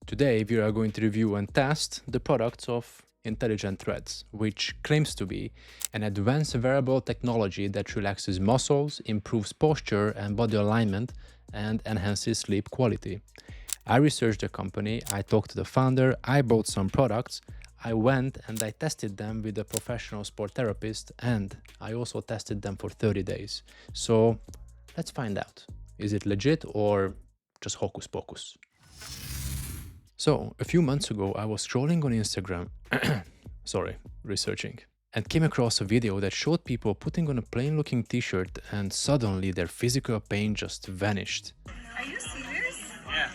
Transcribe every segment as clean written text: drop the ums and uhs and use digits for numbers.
Today, we are going to review and test the products of Intelligent Threads, which claims to be an advanced wearable technology that relaxes muscles, improves posture and body alignment, and enhances sleep quality. I researched the company, I talked to the founder, I bought some products, I went and I tested them with a professional sport therapist, and I also tested them for 30 days. So let's find out. Is it legit or just hocus pocus? So, a few months ago, I was scrolling on Instagram, researching, and came across a video that showed people putting on a plain looking t shirt and suddenly their physical pain just vanished. Are you serious? Yeah.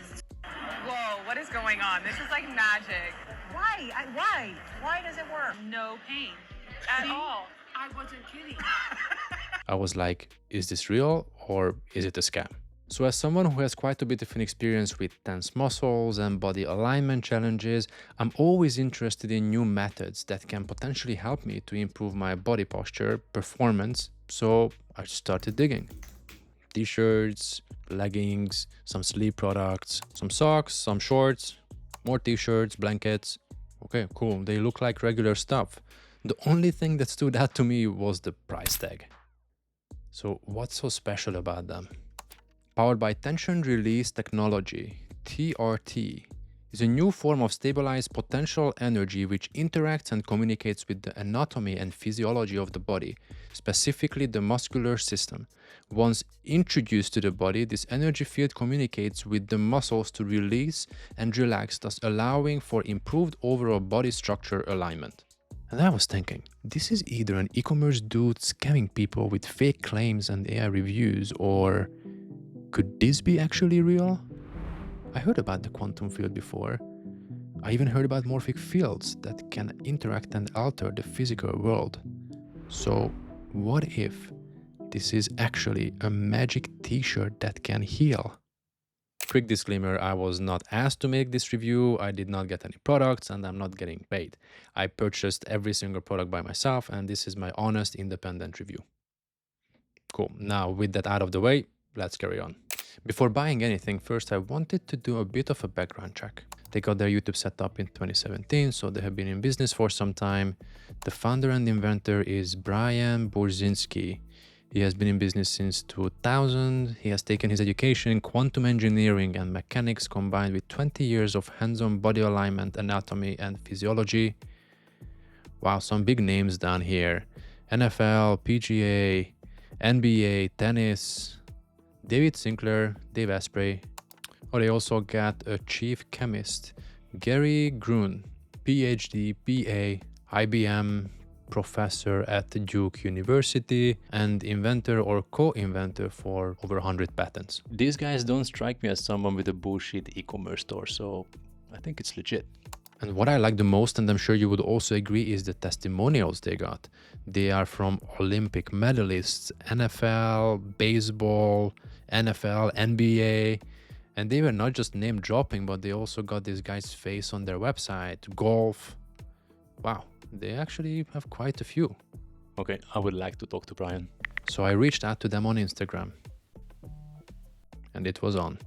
Whoa, what is going on? This is like magic. Why? Why does it work? No pain At all. I wasn't kidding. I was like, is this real or is it a scam? So, as someone who has quite a bit of an experience with tense muscles and body alignment challenges, I'm always interested in new methods that can potentially help me to improve my body posture, performance. So, I started digging. T-shirts, leggings, some sleep products, some socks, some shorts, more t-shirts, blankets. Okay, cool. They look like regular stuff. The only thing that stood out to me was the price tag. So, what's so special about them? Powered by tension release technology, TRT is a new form of stabilized potential energy which interacts and communicates with the anatomy and physiology of the body, specifically the muscular system. Once introduced to the body, this energy field communicates with the muscles to release and relax, thus allowing for improved overall body structure alignment. And I was thinking, this is either an e-commerce dude scamming people with fake claims and AI reviews, or could this be actually real? I heard about the quantum field before. I even heard about morphic fields that can interact and alter the physical world. So, what if this is actually a magic t-shirt that can heal? Quick disclaimer, I was not asked to make this review, I did not get any products, and I'm not getting paid. I purchased every single product by myself, and this is my honest, independent review. Cool, now with that out of the way, let's carry on. Before buying anything, first I wanted to do a bit of a background check. They got their YouTube set up in 2017, so they have been in business for some time. The founder and inventor is Brian Burzynski. He has been in business since 2000. He has taken his education in quantum engineering and mechanics combined with 20 years of hands-on body alignment, anatomy, and physiology. Wow, some big names down here. NFL, PGA, NBA, tennis, David Sinclair, Dave Asprey. Oh, they also got a chief chemist, Gary Grun, PhD, PA, IBM professor at Duke University, and inventor or co-inventor for over 100 patents. These guys don't strike me as someone with a bullshit e-commerce store, so I think it's legit. And what I like the most, and I'm sure you would also agree, is the testimonials they got. They are from Olympic medalists, NFL, baseball, NFL, NBA, and they were not just name dropping, but they also got this guy's face on their website, golf. Wow, they actually have quite a few. Okay, I would like to talk to Brian. So I reached out to them on Instagram, and it was on.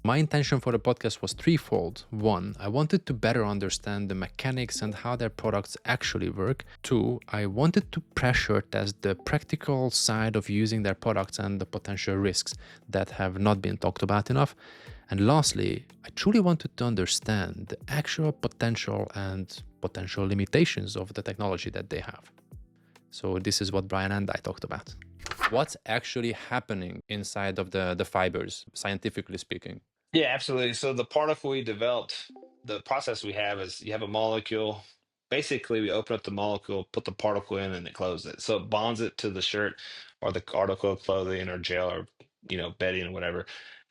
My intention for the podcast was threefold. One, I wanted to better understand the mechanics and how their products actually work. Two, I wanted to pressure test the practical side of using their products and the potential risks that have not been talked about enough. And lastly, I truly wanted to understand the actual potential and potential limitations of the technology that they have. So this is what Brian and I talked about. What's actually happening inside of the fibers, scientifically speaking? Yeah, absolutely. So the particle we developed, the process we have is you have a molecule. Basically, we open up the molecule, put the particle in, and it closes it. So it bonds it to the shirt or the article of clothing or gel or bedding or whatever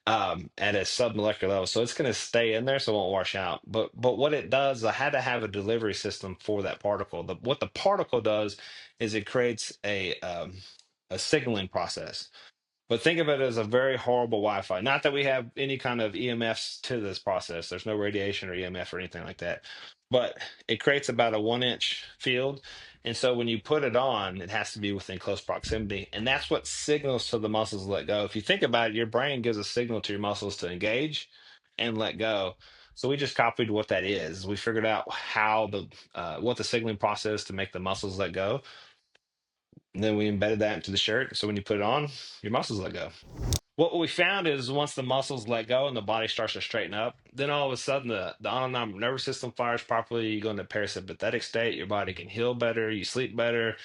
at a submolecular level. So it's going to stay in there, so it won't wash out. But what it does, I had to have a delivery system for that particle. What the particle does is it creates a signaling process. But think of it as a very horrible Wi-Fi. Not that we have any kind of EMFs to this process. There's no radiation or EMF or anything like that. But it creates about a 1 inch field. And so when you put it on, it has to be within close proximity. And that's what signals to the muscles to let go. If you think about it, your brain gives a signal to your muscles to engage. and let go. So we just copied what that is. We figured out how the what the signaling process to make the muscles let go, and then we embedded that into the shirt. So when you put it on, your muscles let go. What we found is once the muscles let go and the body starts to straighten up, then all of a sudden the autonomic nervous system fires properly. You go into parasympathetic state. Your body can heal better. You sleep better.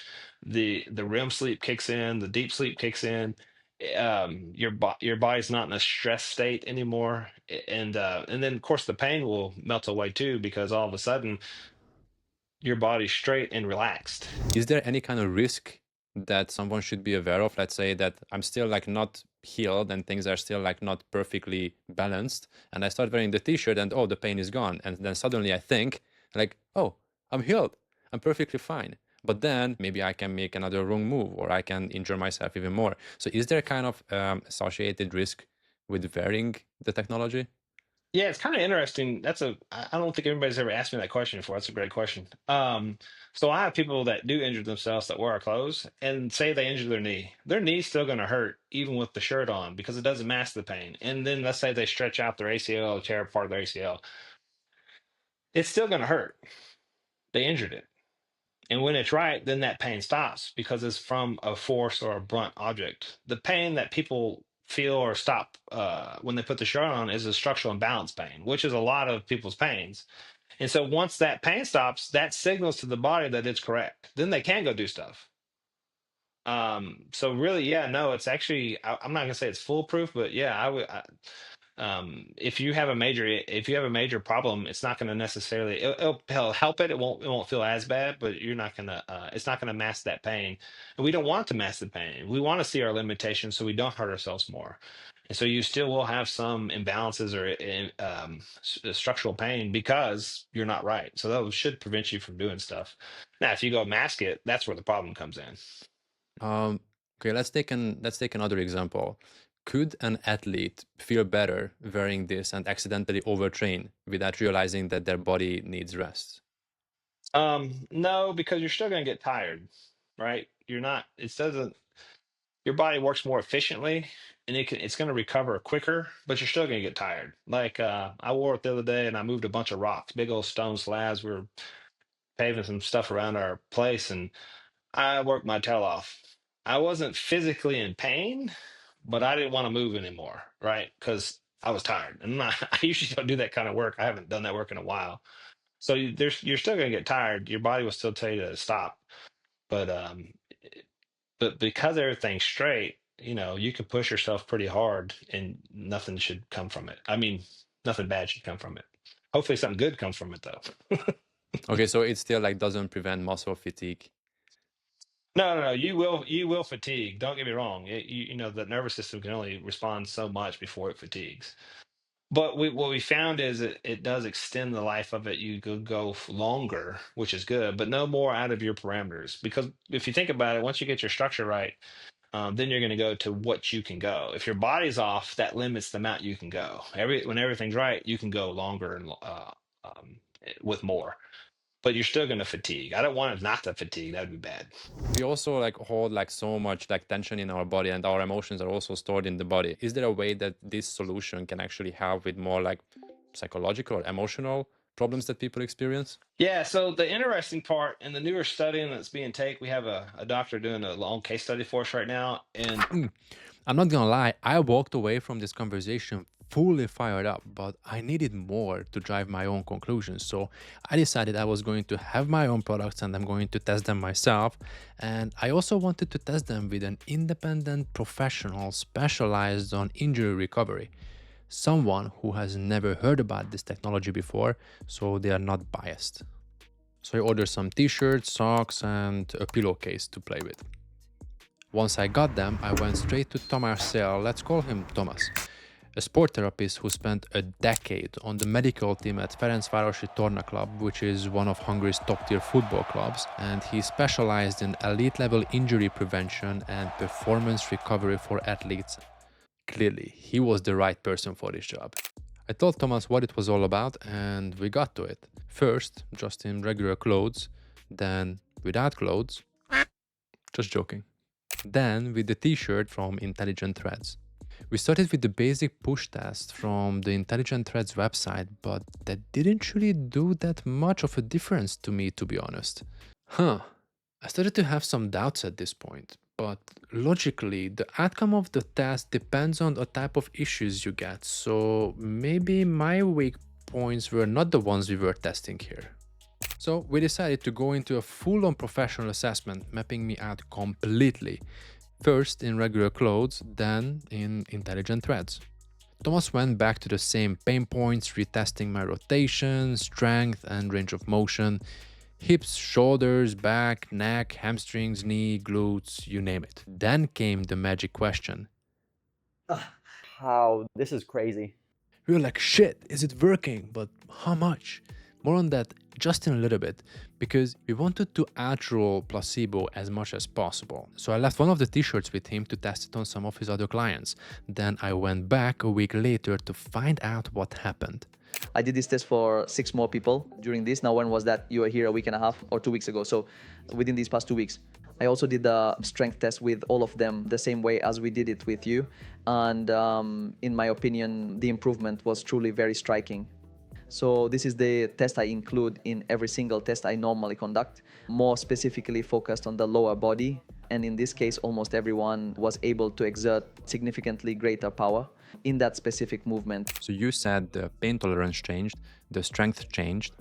The REM sleep kicks in. The deep sleep kicks in. Your body's not in a stress state anymore, and then of course the pain will melt away too because all of a sudden your body's straight and relaxed. Is there any kind of risk that someone should be aware of? Let's say that I'm still like not healed and things are still like not perfectly balanced, and I start wearing the t-shirt and oh, the pain is gone, and then suddenly I think like, oh, I'm healed, I'm perfectly fine. But then maybe I can make another wrong move or I can injure myself even more. So is there kind of associated risk with wearing the technology? Yeah, it's kind of interesting. I don't think everybody's ever asked me that question before. That's a great question. So I have people that do injure themselves that wear our clothes and say they injure their knee. Their knee's still going to hurt even with the shirt on because it doesn't mask the pain. And then let's say they stretch out their ACL or tear apart their ACL. It's still going to hurt. They injured it. And when it's right, then that pain stops because it's from a force or a blunt object. The pain that people feel or stop when they put the shirt on is a structural imbalance pain, which is a lot of people's pains. And so once that pain stops, that signals to the body that it's correct. Then they can go do stuff. So really, yeah, no, it's actually, I'm not gonna say it's foolproof, but yeah, if you have a major problem, it's not going to necessarily it'll help it. It won't feel as bad, but you're not gonna it's not going to mask that pain. And we don't want to mask the pain. We want to see our limitations so we don't hurt ourselves more. And so you still will have some imbalances or structural pain because you're not right. So that should prevent you from doing stuff. Now, if you go mask it, that's where the problem comes in. Um, okay, let's take another example. Could an athlete feel better wearing this and accidentally overtrain without realizing that their body needs rest? No, because you're still going to get tired, right? You're not. It doesn't. Your body works more efficiently and it's going to recover quicker, but you're still going to get tired. Like I wore it the other day and I moved a bunch of rocks, big old stone slabs. We were paving some stuff around our place and I worked my tail off. I wasn't physically in pain, but I didn't want to move anymore, right? Because I was tired and I usually don't do that kind of work. I haven't done that work in a while. So you're still going to get tired. Your body will still tell you to stop. But but because everything's straight, you can push yourself pretty hard and nothing should come from it. I mean, nothing bad should come from it. Hopefully something good comes from it though. Okay, so it still like doesn't prevent muscle fatigue. No, no, no, you will fatigue. Don't get me wrong. The nervous system can only respond so much before it fatigues. But what we found is it does extend the life of it. You could go longer, which is good, but no more out of your parameters. Because if you think about it, once you get your structure right, then you're going to go to what you can go. If your body's off, that limits the amount you can go. When everything's right, you can go longer and with more, but you're still going to fatigue. I don't want it not to fatigue. That would be bad. We also like hold like so much like tension in our body and our emotions are also stored in the body. Is there a way that this solution can actually help with more like psychological or emotional problems that people experience? Yeah. So the interesting part in the newer study that's being taken, we have a doctor doing a long case study for us right now, and I'm not gonna lie, I walked away from this conversation fully fired up, but I needed more to drive my own conclusions. So I decided I was going to have my own products and I'm going to test them myself. And I also wanted to test them with an independent professional specialized on injury recovery. Someone who has never heard about this technology before, so they are not biased. So I ordered some t-shirts, socks, and a pillowcase to play with. Once I got them, I went straight to Tamas Szell, let's call him Thomas, a sport therapist who spent a decade on the medical team at Ferencvárosi Torna Club, which is one of Hungary's top-tier football clubs, and he specialized in elite-level injury prevention and performance recovery for athletes. Clearly, he was the right person for this job. I told Thomas what it was all about, and we got to it. First, just in regular clothes, then without clothes. Just joking. Then with the t-shirt from Intelligent Threads. We started with the basic push test from the Intelligent Threads website, but that didn't really do that much of a difference to me, to be honest. Huh. I started to have some doubts at this point, but logically, the outcome of the test depends on the type of issues you get, so maybe my weak points were not the ones we were testing here. So we decided to go into a full-on professional assessment, mapping me out completely. First in regular clothes, then in Intelligent Threads. Thomas went back to the same pain points, retesting my rotation, strength, and range of motion. Hips, shoulders, back, neck, hamstrings, knee, glutes, you name it. Then came the magic question. How? This is crazy. We were like, shit, is it working? But how much? More on that just in a little bit, because we wanted to outroll placebo as much as possible. So I left one of the t-shirts with him to test it on some of his other clients. Then I went back a week later to find out what happened. I did this test for 6 more people during this. Now, when was that? You were here a week and a half or 2 weeks ago. So within these past 2 weeks. I also did the strength test with all of them the same way as we did it with you. And in my opinion, the improvement was truly very striking. So this is the test I include in every single test I normally conduct, more specifically focused on the lower body. And in this case, almost everyone was able to exert significantly greater power in that specific movement. So you said the pain tolerance changed, the strength changed,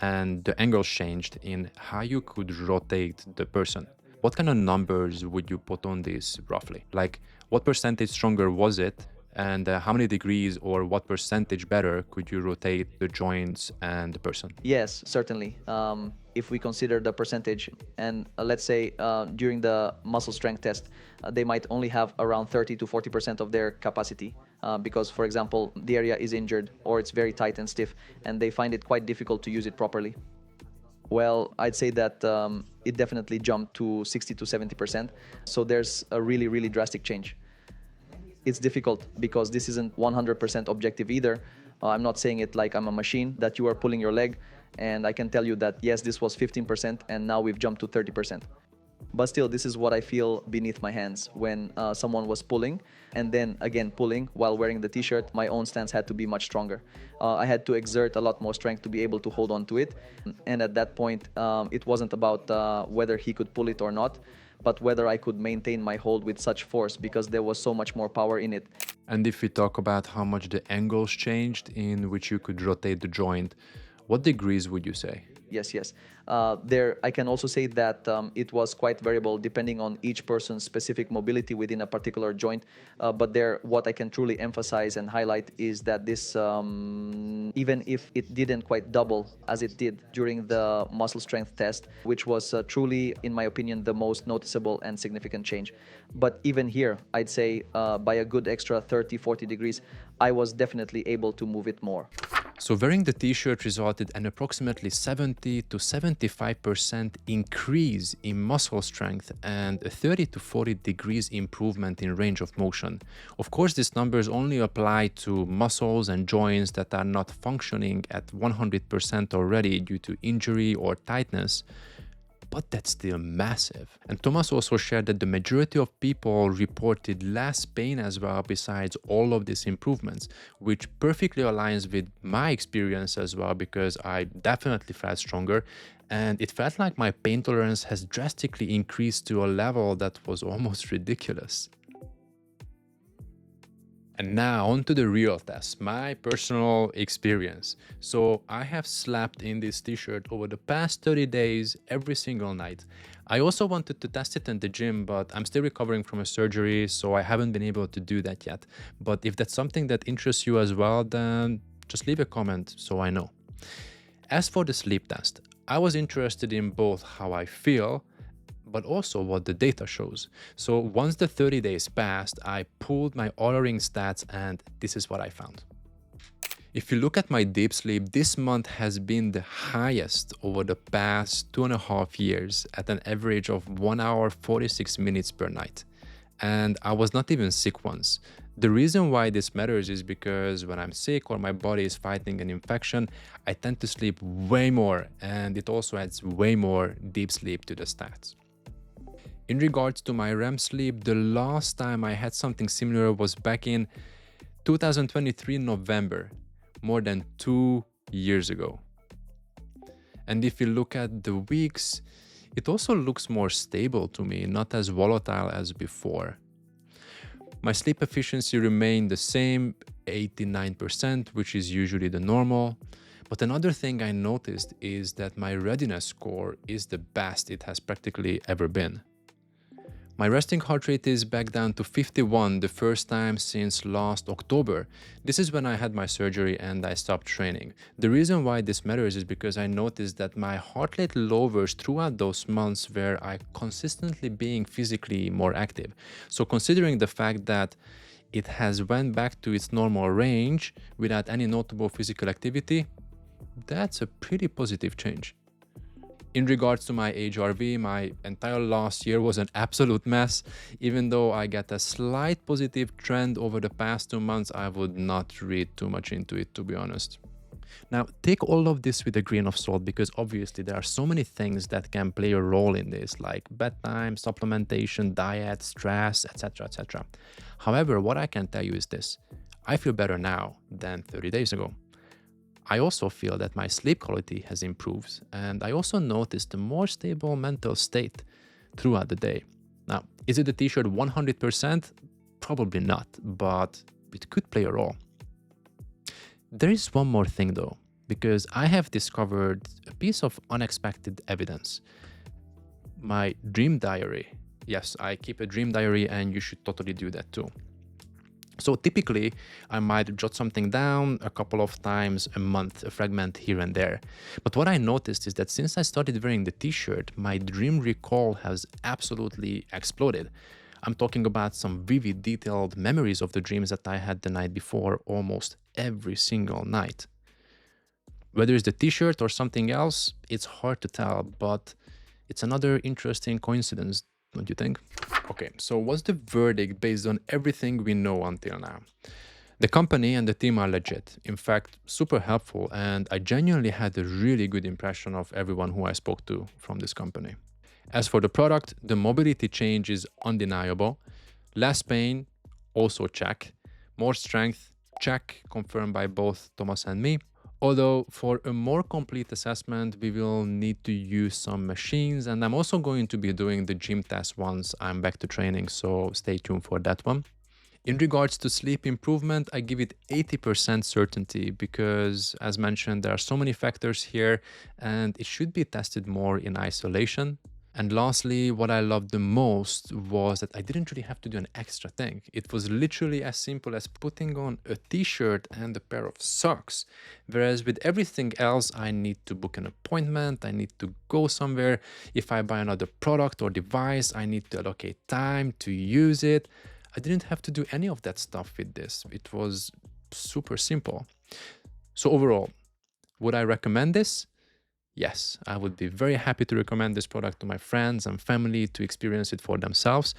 and the angles changed in how you could rotate the person. What kind of numbers would you put on this roughly? Like, what percentage stronger was it? And how many degrees or what percentage better could you rotate the joints and the person? Yes, certainly. If we consider the percentage, and let's say during the muscle strength test, they might only have around 30 to 40% of their capacity because, for example, the area is injured or it's very tight and stiff, and they find it quite difficult to use it properly. Well, I'd say that it definitely jumped to 60 to 70%. So there's a really, really drastic change. It's difficult because this isn't 100% objective either. I'm not saying it like I'm a machine that you are pulling your leg, and I can tell you that yes, this was 15% and now we've jumped to 30%. But still, this is what I feel beneath my hands when someone was pulling and then again pulling while wearing the t-shirt. My own stance had to be much stronger. I had to exert a lot more strength to be able to hold on to it. And at that point, it wasn't about whether he could pull it or not, but whether I could maintain my hold with such force because there was so much more power in it. And if we talk about how much the angles changed in which you could rotate the joint, what degrees would you say? Yes. There, I can also say that it was quite variable depending on each person's specific mobility within a particular joint. But there, what I can truly emphasize and highlight is that this, even if it didn't quite double as it did during the muscle strength test, which was truly, in my opinion, the most noticeable and significant change. But even here, I'd say by a good extra 30, 40 degrees, I was definitely able to move it more. So wearing the t-shirt resulted in approximately 70 to 75% increase in muscle strength and a 30 to 40 degrees improvement in range of motion. Of course, these numbers only apply to muscles and joints that are not functioning at 100% already due to injury or tightness. But that's still massive. And Thomas also shared that the majority of people reported less pain as well besides all of these improvements, which perfectly aligns with my experience as well because I definitely felt stronger and it felt like my pain tolerance has drastically increased to a level that was almost ridiculous. And now on to the real test, my personal experience. So I have slept in this t-shirt over the past 30 days every single night. I also wanted to test it in the gym, but I'm still recovering from a surgery, so I haven't been able to do that yet. But if that's something that interests you as well, then just leave a comment so I know. As for the sleep test, I was interested in both how I feel but also what the data shows. So once the 30 days passed, I pulled my Oura-ring stats and this is what I found. If you look at my deep sleep, this month has been the highest over the past 2.5 years at an average of 1 hour 46 minutes per night. And I was not even sick once. The reason why this matters is because when I'm sick or my body is fighting an infection, I tend to sleep way more and it also adds way more deep sleep to the stats. In regards to my REM sleep, the last time I had something similar was back in 2023 November, more than 2 years ago. And if you look at the weeks, it also looks more stable to me, not as volatile as before. My sleep efficiency remained the same, 89%, which is usually the normal. But another thing I noticed is that my readiness score is the best it has practically ever been. My resting heart rate is back down to 51 the first time since last October. This is when I had my surgery and I stopped training. The reason why this matters is because I noticed that my heart rate lowers throughout those months where I consistently being physically more active. So considering the fact that it has went back to its normal range without any notable physical activity, that's a pretty positive change. In regards to my HRV, my entire last year was an absolute mess. Even though I get a slight positive trend over the past 2 months, I would not read too much into it, to be honest. Now, take all of this with a grain of salt, because obviously there are so many things that can play a role in this, like bedtime, supplementation, diet, stress, etc., etc. However, what I can tell you is this: I feel better now than 30 days ago. I also feel that my sleep quality has improved, and I also noticed a more stable mental state throughout the day. Now, is it the t-shirt 100%? Probably not, but it could play a role. There is one more thing though, because I have discovered a piece of unexpected evidence. My dream diary. Yes, I keep a dream diary, and you should totally do that too. So typically, I might jot something down a couple of times a month, a fragment here and there. But what I noticed is that since I started wearing the t-shirt, my dream recall has absolutely exploded. I'm talking about some vivid, detailed memories of the dreams that I had the night before almost every single night. Whether it's the t-shirt or something else, it's hard to tell, but it's another interesting coincidence, don't you think? Okay, so what's the verdict based on everything we know until now? The company and the team are legit, in fact, super helpful, and I genuinely had a really good impression of everyone who I spoke to from this company. As for the product, the mobility change is undeniable. Less pain, also check. More strength, check, confirmed by both Tamas and me. Although for a more complete assessment, we will need to use some machines, and I'm also going to be doing the gym test once I'm back to training, so stay tuned for that one. In regards to sleep improvement, I give it 80% certainty because, as mentioned, there are so many factors here and it should be tested more in isolation. And lastly, what I loved the most was that I didn't really have to do an extra thing. It was literally as simple as putting on a t-shirt and a pair of socks. Whereas with everything else, I need to book an appointment, I need to go somewhere. If I buy another product or device, I need to allocate time to use it. I didn't have to do any of that stuff with this. It was super simple. So overall, would I recommend this? Yes, I would be very happy to recommend this product to my friends and family to experience it for themselves.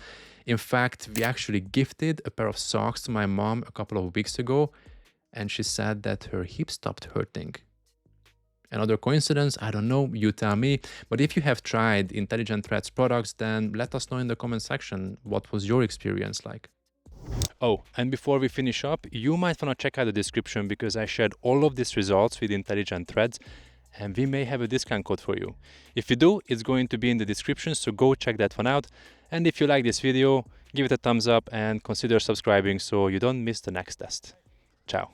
In fact, we actually gifted a pair of socks to my mom a couple of weeks ago, and she said that her hip stopped hurting. Another coincidence? I don't know, you tell me. But if you have tried Intelligent Threads products, then let us know in the comment section what was your experience like. Oh, and before we finish up, you might want to check out the description because I shared all of these results with Intelligent Threads, and we may have a discount code for you. If you do, it's going to be in the description, so go check that one out. And if you like this video, give it a thumbs up and consider subscribing so you don't miss the next test. Ciao.